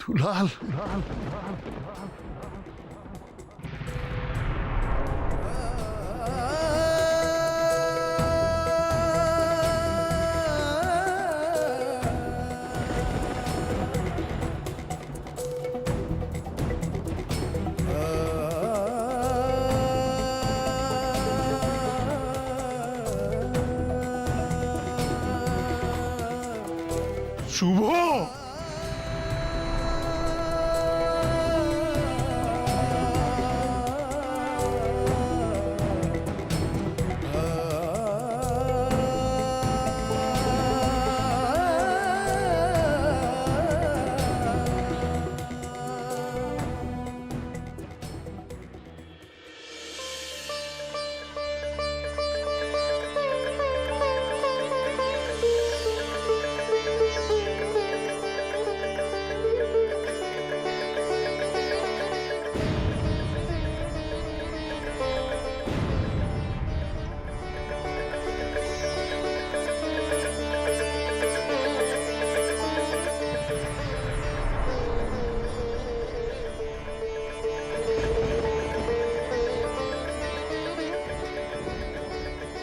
দুলাল, শুভ,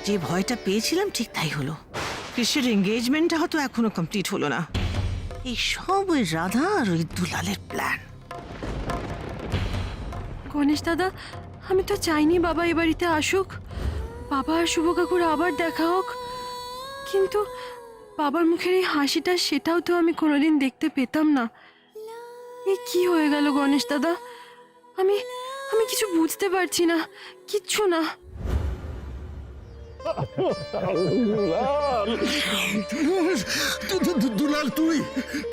যে ভয়টা পেয়েছিলাম ঠিক তাই হলো। কৃষ্ণের এঙ্গেজমেন্টটা হয়তো এখনো কমপ্লিট হলো না। এই সব ওই রাধা আর ওই দুলালের প্ল্যান। গণেশ দাদা, আমি তো চাইনি বাবা এই বাড়িতে আসুক, বাবা আর শুভ কাকুর আবার দেখা হোক, কিন্তু বাবার মুখের এই হাসিটা সেটাও তো আমি কোনোদিন দেখতে পেতাম না। এই কি হয়ে গেল গণেশ দাদা? আমি আমি কিছু বুঝতে পারছি না, কিচ্ছু না। দুলাল, তুই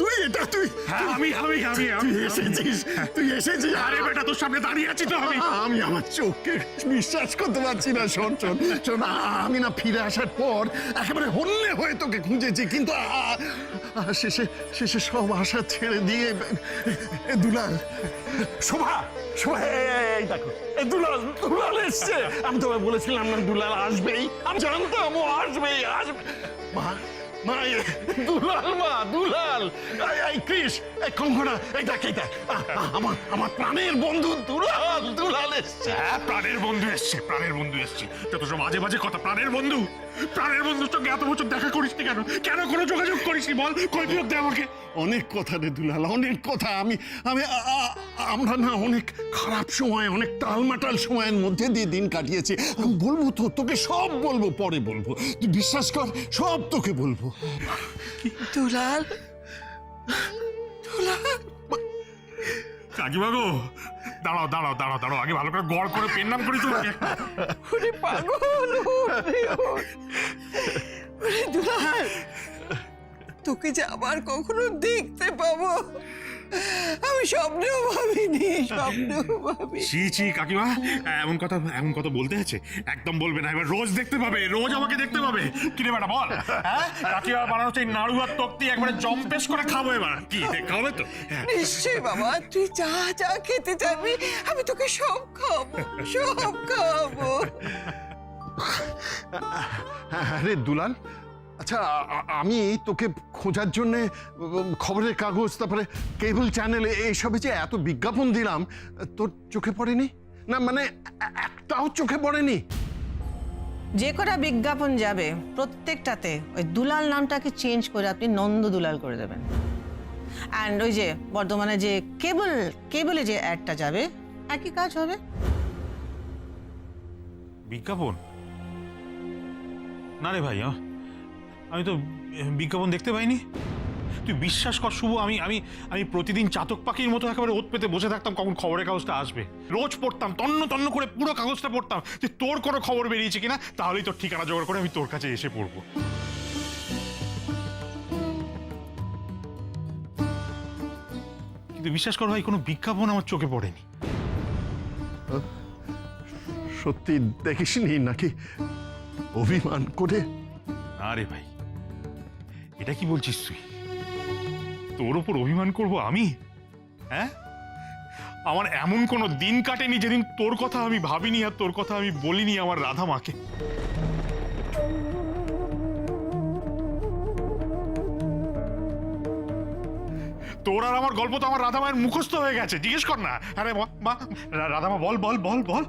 তুই এটা তুই হ্যাঁ, আমি এসেছিস, তুই এসেছিস। আরে বেটা, তোর সামনে দাঁড়িয়ে আছি তো আমি। আমি আমার চোখকে বিশ্বাস করতে পারছি না। শোন শোন শোন, আমি না ফিরে আসার পর একেবারে হন্যে হয়ে তোকে খুঁজেছি, কিন্তু শেষে শেষে সব আশা ছেড়ে দিয়ে দুলাল, শোভা শোভা, এই দেখো, এই দুলাল দুলাল এসছে। আমি তোমায় বলেছিলাম না দুলাল আসবেই, আমি জানতাম ও আসবেই আসবে। মা মা, দুলাল, মা দুলাল, এই কৃষ, এই কঙ্কনা, এই দেখ এই দেখ, আমার প্রাণের বন্ধু দুলাল, দুলাল এসছে। হ্যাঁ, প্রাণের বন্ধু এসছে, প্রাণের বন্ধু এসছে। যত সব বাজে বাজে কথা। প্রাণের বন্ধু, প্রাণের বন্ধুর সঙ্গে এত বছর দেখা করিসনি কেন? কেন কোনো যোগাযোগ করিসনি বল? কৈফিয়ত দে আমাকে। অনেক কথা রে দুলাল, অনেক কথা। আমি আমি আমরা না অনেক খারাপ সময়, অনেক টালমাটাল সময়ের মধ্যে দিয়ে দিন কাটিয়েছি। আমি বলবো তো, তোকে সব বলবো, পরে বলবো, তুই বিশ্বাস কর, সব তোকে বলবো। দুলাল, দুলাল, কাকিমা গো, দাঁড়াও দাঁড়াও দাঁড়াও দাঁড়াও, আগে ভালো করে গড় করে পেন নাম করি তো। ওরে পাগল, ওরে দুলাল, তোকে যে আবার কখনো দেখতে পাবো আমি স্বপ্নেও ভাবিনি, স্বপ্নেও ভাবিনি। ছি ছি কাকিমা, এমন কথা বলতে আছে? একদম বলবে না। এবার রোজ দেখতে পাবে, রোজ আমাকে দেখতে পাবে। কিরে বেটা বল, হ্যাঁ? কাকিমা বানানো চাই নাড়ু আর তক্তি একবারে জম্পেশ করে খাবো। এবার কি খাবে তো? নিশ্চয়ই বাবা, তুই যা যা খেতে চাবি আমি তোকে সব খাবো, সব খাবো। আরে দুলাল, আচ্ছা, আমি তোকে খোঁজার জন্য খবরের কাগজ, তারপরে কেবল চ্যানেল, এইসবে যে এত বিজ্ঞাপন দিলাম, তোর চোখে পড়েনি? না মানে একটাও চোখে পড়েনি? যে কটা বিজ্ঞাপন যাবে প্রত্যেকটাতে ওই দুলাল নামটাকে চেঞ্জ করে আপনি নন্দ দুলাল করে দেবেন। অ্যান্ড ওই যে বর্ধমানে যে কেবলে যে অ্যাডটা যাবে, একই কাজ হবে। বিজ্ঞাপন? না রে ভাই, আমি তো বিজ্ঞাপন দেখতে পাইনি। তুই বিশ্বাস কর শুভ, আমি আমি আমি প্রতিদিন চাতক পাখির মতো একেবারে ওত পেতে বসে থাকতাম কখন খবরের কাগজটা আসবে। রোজ পড়তাম, তন্ন তন্ন করে পুরো কাগজটা পড়তাম যে তোর কোনো খবর বেরিয়েছে কিনা, তাহলেই তোর ঠিকানা জোগাড় করে আমি তোর কাছে এসে পড়বো। কিন্তু বিশ্বাস কর ভাই, কোনো বিজ্ঞাপন আমার চোখে পড়েনি। সত্যি দেখিসনি নাকি অভিমান করে? না রে ভাই, এটা কি বলছিস তুই? তোর ওপর অভিমান করব আমি? হ্যাঁ, আমার এমন কোনো দিন কাটেনি যেদিন তোর কথা আমি ভাবিনি আর তোর কথা আমি বলিনি আমার রাধা মাকে। তোর আর আমার গল্প তো আমার রাধা মায়ের মুখস্থ হয়ে গেছে, জিজ্ঞেস কর না। আরে মা, রাধা মা, বল বল বল বল।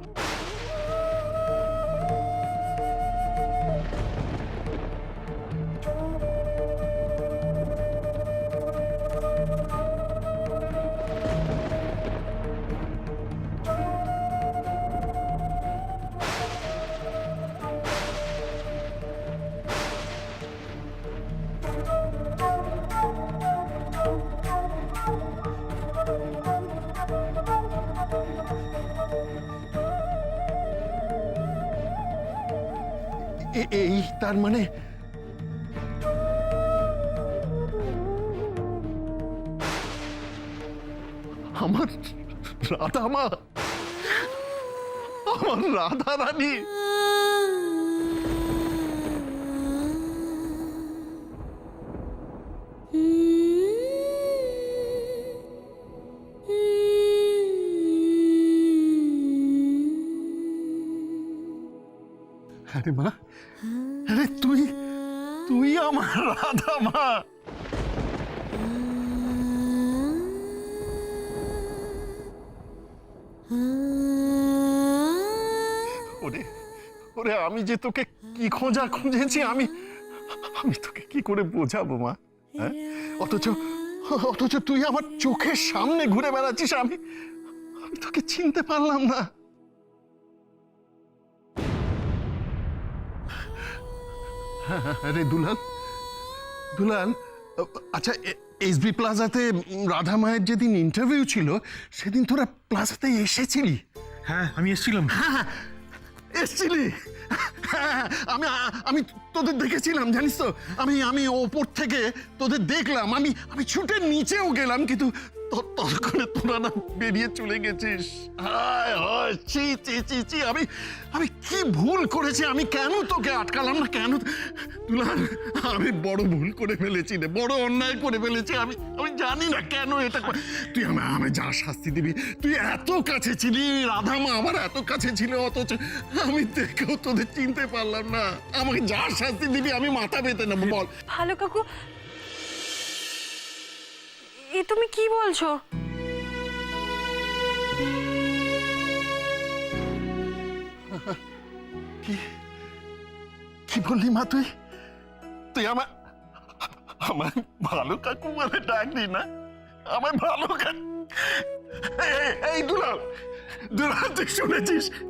এই তার মানে আমার রাধা মা, আমার রাধা রানী। আরে মা, আরে তুই আমার রাধা মা। ওরে ওরে, আমি যে তোকে কি খোঁজা খুঁজেছি, আমি তোকে কি করে বোঝাবো মা? হ্যাঁ, অথচ তুই আমার চোখের সামনে ঘুরে বেড়াচ্ছিস, আমি তোকে চিনতে পারলাম না। আরে দুলাল, আচ্ছা এসবি প্লাজাতে রাধা মায়ের যেদিন ইন্টারভিউ ছিল সেদিন তোরা প্লাজাতে এসেছিলি? হ্যাঁ, আমি এসেছিলাম। হ্যাঁ, এসেছিলি। হ্যাঁ, আমি তোদের দেখেছিলাম, জানিস তো, আমি ওপর থেকে তোদের দেখলাম, আমি ছুটে নিচেও গেলাম, কিন্তু ততক্ষণে তোরা না বেরিয়ে চলে গেছিস। হায় হায়, চি চি চি চি, আমি কি ভুল করেছি? আমি কেন তোকে আটকালাম না? কেন? দুলাল, আমি বড় ভুল করে ফেলেছি রে, বড় অন্যায় করে ফেলেছি। আমি জানি না কেন এটা তুই আমায় যা শাস্তি দিবি। তুই এত কাছে ছিলি, রাধা মা আমার এত কাছে ছিল, অথচ আমি দেখেও তোদের চিনতে পারলাম না। আমাকে যা শাস্তি দিবি আমি মাথা পেতে নেবো, বল। ভালো কাকু, এ তুমি কি বলছো? কি বললি মা? তুই আমার ভালো কাকু বলে ডাকলি না? আমার ভালো কাকু? এই দুলাল,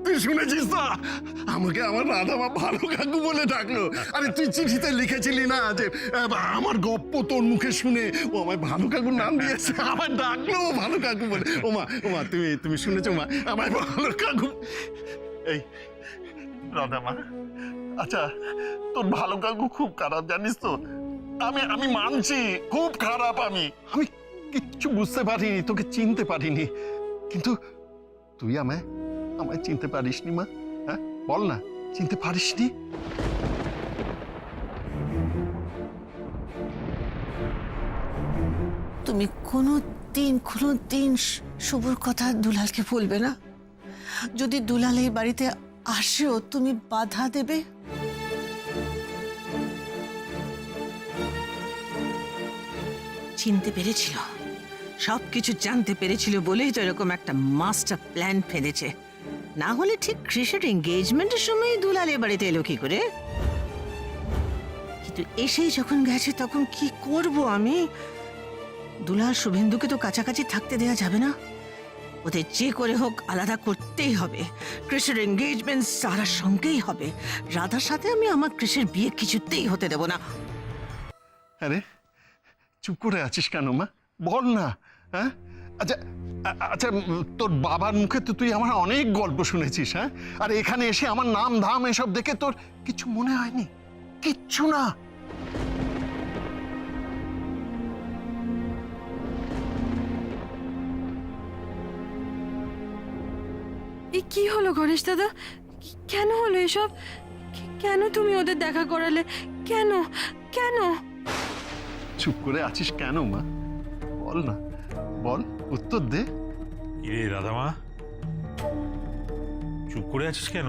তুই শুনেছিস না? আমাকে আমার রাধা মা ভালো কাকু বলে ডাকলো। আরে তুই চিঠিতে লিখেছিলি না যে আমার গপ্প তোর মুখে শুনে ও আমায় ভালো কাকুর নাম দিয়েছে, আমায় ডাকলো ভালো কাকু বলে। ওমা তুমি শুনেছো মা, আমায় ভালো কাকু? এই রাধা মা, আচ্ছা তোর ভালো কাকু খুব খারাপ, জানিস তো? আমি মানছি খুব খারাপ। আমি কিচ্ছু বুঝতে পারিনি, তোকে চিনতে পারিনি, কিন্তু তুই আমায় চিনতে পারিসনি মা? হ্যাঁ বল না, চিনতে পারিসনি? তুমি কোনোদিন শুভর কথা দুলালকে বলবে না? যদি দুলাল এই বাড়িতে আসেও তুমি বাধা দেবে? চিনতে পেরেছিল, সবকিছু জানতে পেরেছিল বলেই তো এরকম একটা মাস্টার প্ল্যান ফেলেছে। না হলে ঠিক কৃষের এঙ্গেজমেন্টের সময় দুলাল এ বাড়িতে এলো কি করে? কিন্তু এসেই যখন গেছে তখন কি করব আমি? দুলাল শুভেন্দুকে তো কাছাকাছি থাকতে দেয়া যাবে না, ওদের যে করে হোক আলাদা করতেই হবে। কৃষের এঙ্গেজমেন্ট সারার সঙ্গেই হবে, রাধার সাথে আমি আমার কৃষের বিয়ে কিছুতেই হতে দেব না। আরে চুপ করে আছিস কেন মা? বল না। হ্যাঁ, আচ্ছা তোর বাবার মুখে তো তুই আমার অনেক গল্প শুনেছিস। হ্যাঁ, আর এখানে এসে আমার নাম ধাম এসব দেখে তোর কিছু মনে হয়নি? কিচ্ছু না? কি হলো গণেশ দাদা? কেন হলো এসব? কেন তুমি ওদের দেখা করালে? কেন কেন? চুপ করে আছিস কেন মা? বল না, বল, উত্তর দে। কিরে রাধামা, চুপ করে আছিস কেন?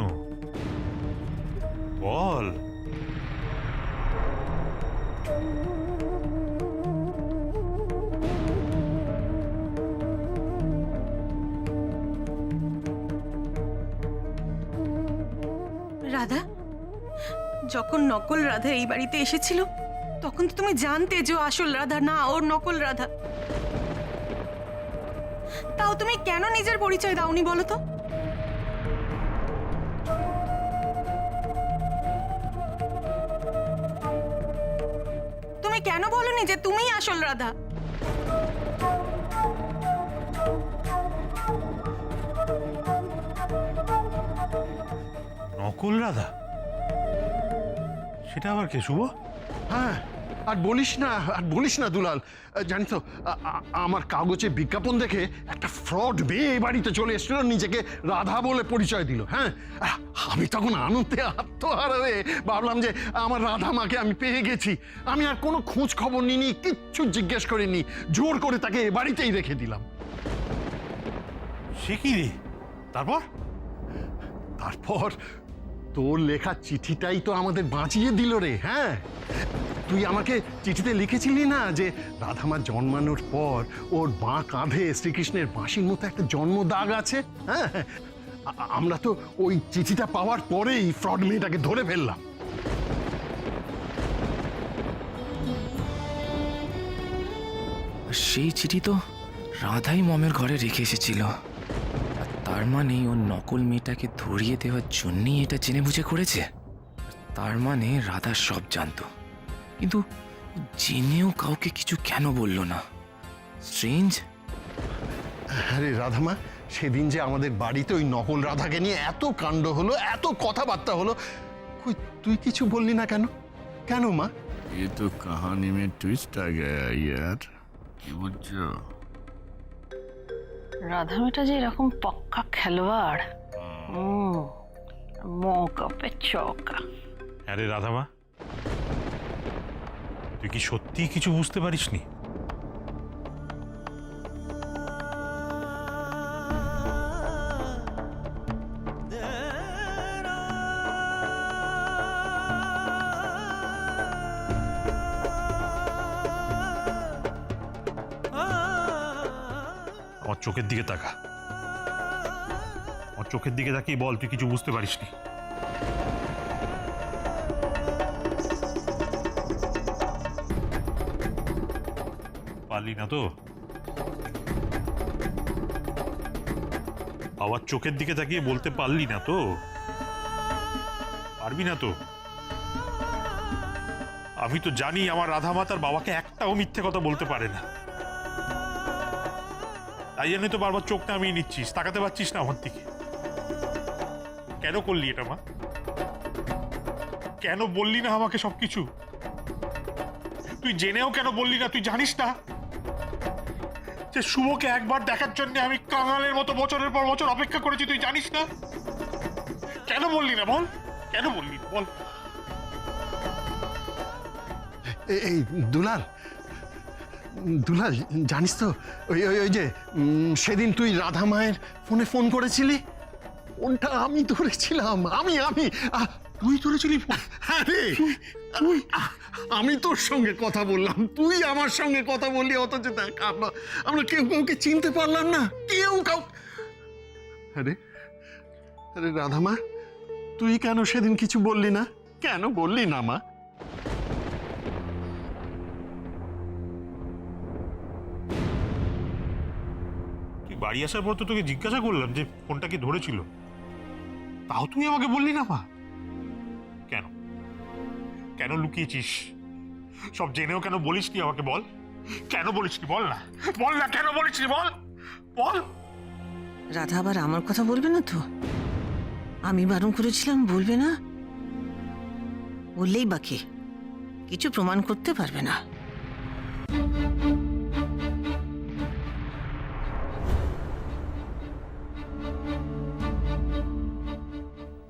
বল। যখন নকল রাধা এই বাড়িতে এসেছিল তখন তো তুমি জানতে যে ও আসল রাধা না, ওর নকল রাধা। তাও তুমি কেন নিজের পরিচয় দাওনি বলো তো? তুমি কেন বলনি যে তুমিই আসল রাধা? নকল রাধা? সেটা আবার কে শুভ? হ্যাঁ, আর বলিস না দুলাল। জানিস তো, আমার কাগজে বিজ্ঞাপন দেখে একটা ফ্রড মেয়ে এই বাড়িতে চলে এসেছিল, নিজেকে রাধা বলে পরিচয় দিল। হ্যাঁ, আমি তখন আনন্দে আত্মহারা হয়ে ভাবলাম যে আমার রাধা মাকে আমি পেয়ে গেছি। আমি আর কোনো খোঁজ খবর নিইনি, কিচ্ছু জিজ্ঞেস করিনি, জোর করে তাকে এ বাড়িতেই রেখে দিলাম। সে কি রে? তারপর? তারপর তোর লেখা চিঠিটাই তো আমাদের বাঁচিয়ে দিল রে। হ্যাঁ, তুই আমাকে চিঠিতে লিখেছিলি না যে রাধামা জন্মানোর পর ওর বাঁ কাঁধে শ্রীকৃষ্ণের বাঁশির মতো একটা জন্ম দাগ আছে। হ্যাঁ, আমরা তো ওই চিঠিটা পাওয়ার পরেই ফ্রড মেয়েটাকে ধরে ফেললাম। সেই চিঠি তো রাধাই মমের ঘরে রেখে এসেছিল। আর তার মানে ও নকল মেয়েটাকে ধরিয়ে দেওয়ার জন্যই এটা জেনে বুঝে করেছে। তার মানে রাধা সব জানতো, কিন্তু ও জেনেও কাউকে কিছু কেন বলল না? স্ট্রেঞ্জ। আরে রাধামা, সেদিন যে আমাদের বাড়িতে ওই নকল রাধাকে নিয়ে এত কাণ্ড হলো, এত কথাবার্তা হলো, কই তুই কিছু বললি না কেন? কেন মা? ये तो कहानी में ट्विस्ट आ गया यार। কি বুঝছো? রাধা মেয়েটা যে এরকম পক্কা খেলোয়াড়, মৌকা পে চৌকা। আরে রাধামা, তুই কি সত্যি কিছু বুঝতে পারিসনি? আমার চোখের দিকে তাকা, আমার চোখের দিকে তাকিয়ে বল তুই কিছু বুঝতে পারিসনি। পারলি না তো? আবার চোখের দিকে তাকিয়ে বলতে পারলি না তো? পারবি না তো? আমি তো জানি আমার রাধামা তার বাবাকে একটাও মিথ্যে কথা বলতে পারে না। তাই জন্য তো বারবার চোখ নামিয়ে নিচ্ছিস, তাকাতে পারছিস না আমার দিকে। কেন করলি এটা মা? কেন বললি না আমাকে সবকিছু? তুই জেনেও কেন বললি না? তুই জানিস না যে শুভকে একবার দেখার জন্য আমি কাঙালের মতো বছরের পর বছর অপেক্ষা করেছি? তুই জানিস না? কেন বললি না বল? কেন বললি না বল? এই দুলাল, দুলাল জানিস তো, ওই ওই ওই যে সেদিন তুই রাধা মায়ের ফোনে ফোন করেছিলি, ফোনটা আমি ধরেছিলাম। তুই ধরেছিলি ফোন? হ্যাঁ রে, আমি তোর সঙ্গে কথা বললাম, তুই আমার সঙ্গে কথা বললি, অথচ দেখ আমরা কেউ কাউকে চিনতে পারলাম না, কেউ কাউ। আরে আরে রাধামা, তুই কেন সেদিন কিছু বললি না? কেন বললি না মা? বাড়ি আসার পর তো তোকে জিজ্ঞাসা করলাম যে ফোনটা কি ধরেছিল, তাও তুই আমাকে বললি না মা। কেন? কেন লুকিয়েছিস? সব জেনেও কেন বলিসনি আমাকে? বল, কেন বলিসনি? বল না, বল না, কেন বলিসনি? বল বল। রাধা আবার আমার কথা বলবে না তো? আমি বারণ করেছিলাম, বলবে না? বললেই বাকি, কিছু প্রমাণ করতে পারবে না।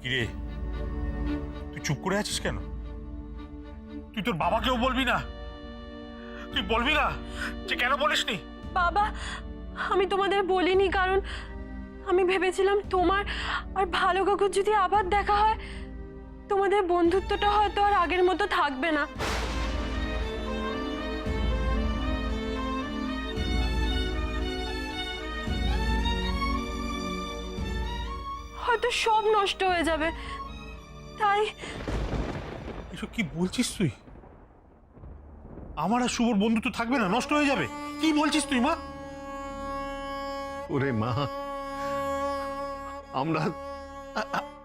কিরে, তুই চুপ করে আছিস কেন? তুই তোর বাবাকেও বলবি না? তুই বলবি না যে কেন বলিসনি? বাবা, আমি তোমাদের বলিনি কারণ আমি ভেবেছিলাম তোমার আর ভালো কাকুর যদি আবার দেখা হয় তোমাদের বন্ধুত্বটা হয়তো আর আগের মতো থাকবে না। হয়তো সব নষ্ট হয়ে যাবে। তাই এসব কি বলছিস তুই? আমার আর শুভর বন্ধুত্ব থাকবে না, নষ্ট হয়ে যাবে? কি বলছিস তুই মা? ওরে মা, আমরা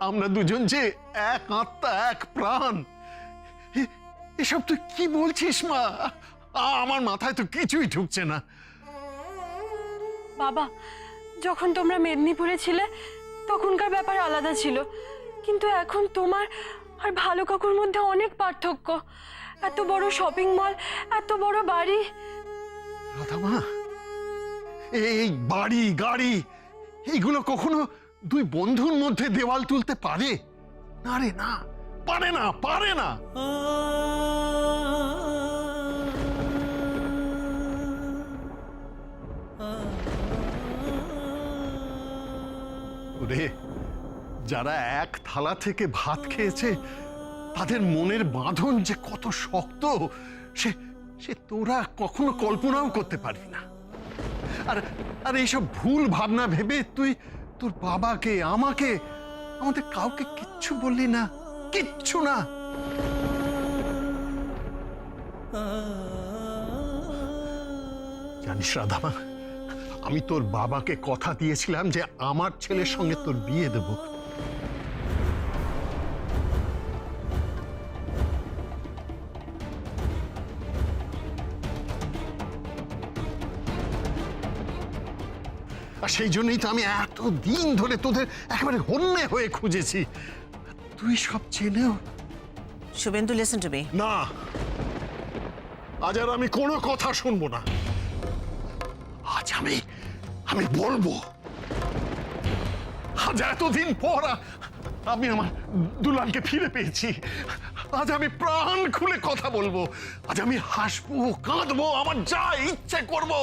আমরা দুজন যে এক আত্মা, এক প্রাণ। এসব তুই কি বলছিস মা? আমার মাথায় তো কিছুই ঢুকছে না। বাবা, যখন তোমরা মেদিনীপুরে ছিলে তখনকার ব্যাপার আলাদা ছিল, কিন্তু এখন তোমার আর ভালো কাকুর মধ্যে অনেক পার্থক্য। এত বড় শপিং মল, এত বড় বাড়ি। রাধা মা, এই বাড়ি গাড়ি এইগুলো কখনো দুই বন্ধুর মধ্যে দেওয়াল তুলতে পারে? না রে না, পারে না, পারে না। ওরে, যারা এক থালা থেকে ভাত খেয়েছে তাদের মনের বাঁধন যে কত শক্ত সে সে তোরা কখনো কল্পনাও করতে পারবি না। আর আর এইসব ভুল ভাবনা ভেবে তুই তোর বাবাকে, আমাকে, আমাদের কাউকে কিচ্ছু বললি না, কিচ্ছু না। জানিস রাধামা, আমি তোর বাবাকে কথা দিয়েছিলাম যে আমার ছেলের সঙ্গে তোর বিয়ে দেব। আর সেই জন্যই তো আমি এত দিন ধরে তোদের একেবারে হন্যে হয়ে খুঁজেছি। তুই সব জেনেও। Suvendu, listen to me. না, আজ আর আমি কোনো কথা শুনবো না। আজ আমি বলবো। আজ এতদিন পর আমি আমার দুলালকে ফিরে পেয়েছি। আজ আমি প্রাণ খুলে কথা বলবো। আজ আমি হাসবো, কাঁদবো, আমার যা ইচ্ছে করবো।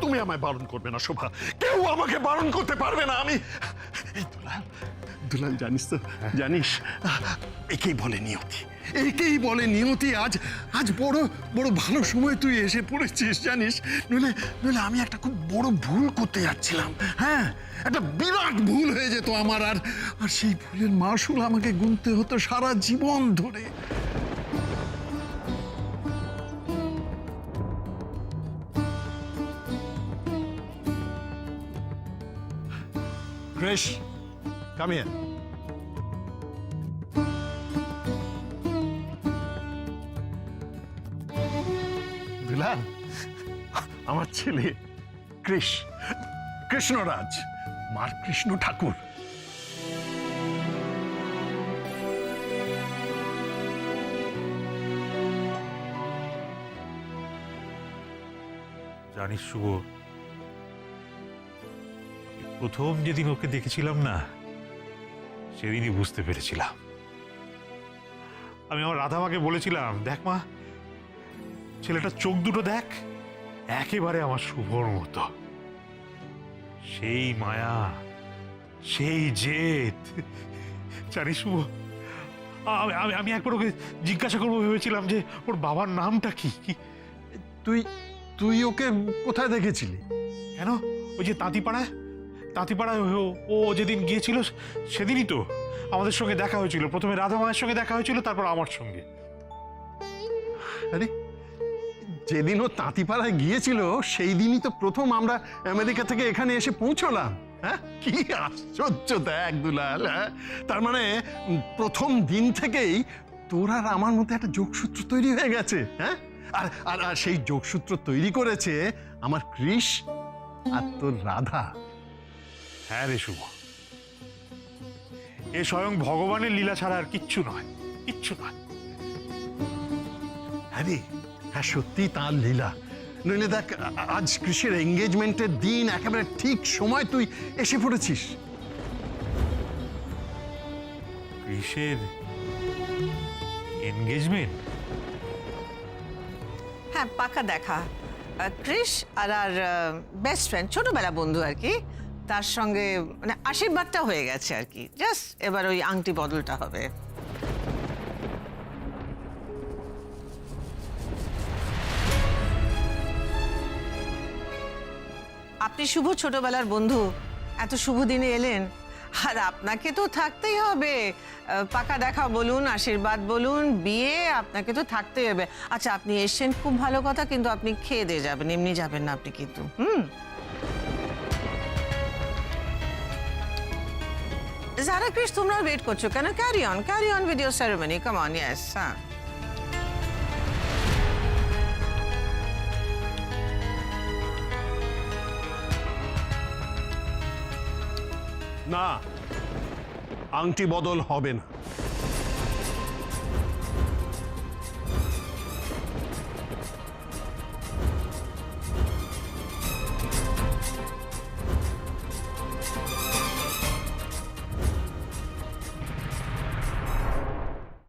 তুমি আমায় বারণ করবে না শোভা, কেউ আমাকে বারণ করতে পারবে না। আমি এই দুলাল, জানিস তো, জানিস, একেই বলে নিয়তি, একেই বলে নিয়তি। আজ বড় বড় ভালো সময় তুই এসে পড়েছিস, জানিস। নইলে আমি একটা খুব বড় ভুল করতে যাচ্ছিলাম। হ্যাঁ, একটা বিরাট ভুল হয়ে যেত আমার, আর সেই ভুলের মাসুল আমাকে গুনতে হতো সারা জীবন ধরে। Krish, come here. দুলাল, আমার ছেলে কৃষ্ণরাজ, মার কৃষ্ণ ঠাকুর। জানিস শুভ, প্রথম যেদিন ওকে দেখেছিলাম না, সেদিনই বুঝতে পেরেছিলাম। আমি আমার রাধামাকে বলেছিলাম, দেখ মা, ছেলেটার চোখ দুটো দেখ, একেবারে আমার শুভর মতো। সেই মায়া, সেই জেদ। জানিস শুভ, আমি একবার ওকে জিজ্ঞাসা করবো ভেবেছিলাম যে ওর বাবার নামটা কি। তুই ওকে কোথায় দেখেছিলি? কেন, ওই যে তাঁতিপাড়ায় ও যেদিন গিয়েছিল সেদিনই তো আমাদের সঙ্গে দেখা হয়েছিল। প্রথমে রাধা মায়ের সঙ্গে দেখা হয়েছিল, তারপর আমার সঙ্গে। আরে, যেদিন ও তাঁতিপাড়ায় গিয়েছিল সেই দিনই তো প্রথম আমরা আমেরিকা থেকে এখানে এসে পৌঁছলাম। হ্যাঁ, কি আশ্চর্য দেখ দুলাল। হ্যাঁ, তার মানে প্রথম দিন থেকেই তোর আর আমার মধ্যে একটা যোগসূত্র তৈরি হয়ে গেছে। হ্যাঁ, আর সেই যোগসূত্র তৈরি করেছে আমার কৃষ আর তোর রাধা। হ্যাঁ রে শুভ, এ স্বয়ং ভগবানের লীলা ছাড়া আর কিচ্ছু নয়, কিচ্ছু নয়। হ্যাঁ রে, হ্যাঁ, সত্যি তার লীলা। নইলে দেখ, আজ কৃষির এঙ্গেজমেন্টের দিন একেবারে ঠিক সময় তুই এসে পড়েছিস। কৃষের এনগেজমেন্ট? হ্যাঁ, পাকা দেখা। কৃষ আর বেস্ট ফ্রেন্ড, ছোটবেলা বন্ধু আর কি, তার সঙ্গে মানে আশীর্বাদটা হয়ে গেছে আর কি। জাস্ট এবার ওই আংটি বদলটা হবে। আপনি শুভ ছোটবেলার বন্ধু, এত শুভ দিনে এলেন, আর আপনাকে তো থাকতেই হবে, পাকা দেখা বলুন, আশীর্বাদ বলুন, বিয়ে আপনাকে তো থাকতেই হবে। আচ্ছা, আপনি এসছেন খুব ভালো কথা, কিন্তু আপনি খেয়ে দিয়ে যাবেন, এমনি যাবেন না আপনি কিন্তু। যারা কৃষ, তোমরা ওয়েট করছো কেন? Carry on with your ceremony, come on, yes. হ্যাঁ, না, আংটি বদল হবে না।